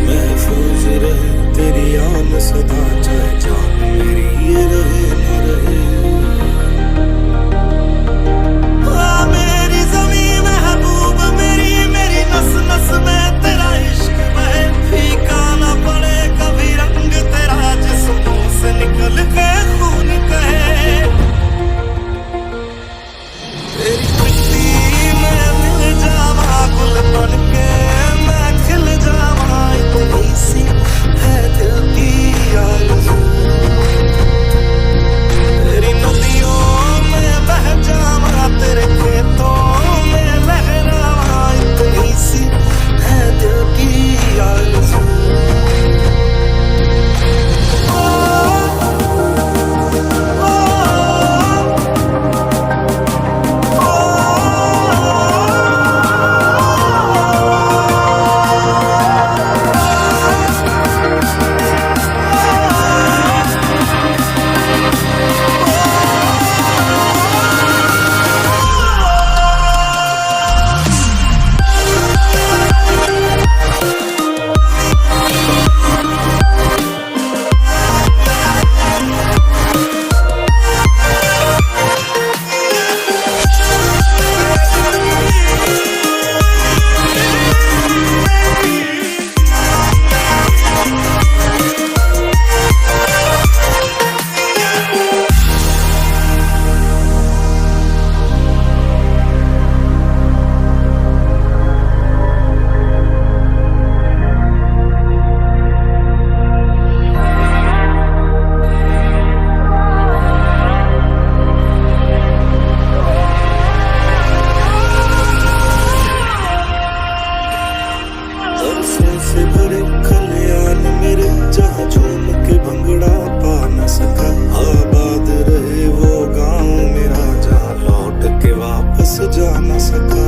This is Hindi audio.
महफूज रहे तेरी आन सदा, चाहे जान मेरी ये रहे न रहे। मेरी ज़मीं महबूब मेरी, मेरी नस नस में तेरा इश्क बहे, फीका न पड़े कभी रंग तेरा, जिस्मों से निकल के खून कहे। तेरी मिट्टी में मिल जावा गुल बन के मैं खिल जावा, इतनी सी है दिल की आरज़ू। तेरी नदियों में बह जावा तेरे खेतों में लहरावा, इतनी सी है दिल की आरज़ू। से भरे खलियान मेरे, जहाँ झूम के भंगड़ा पा न सका। आबाद रहे वो गाँव मेरा, जहाँ लौट के वापस जा न सका।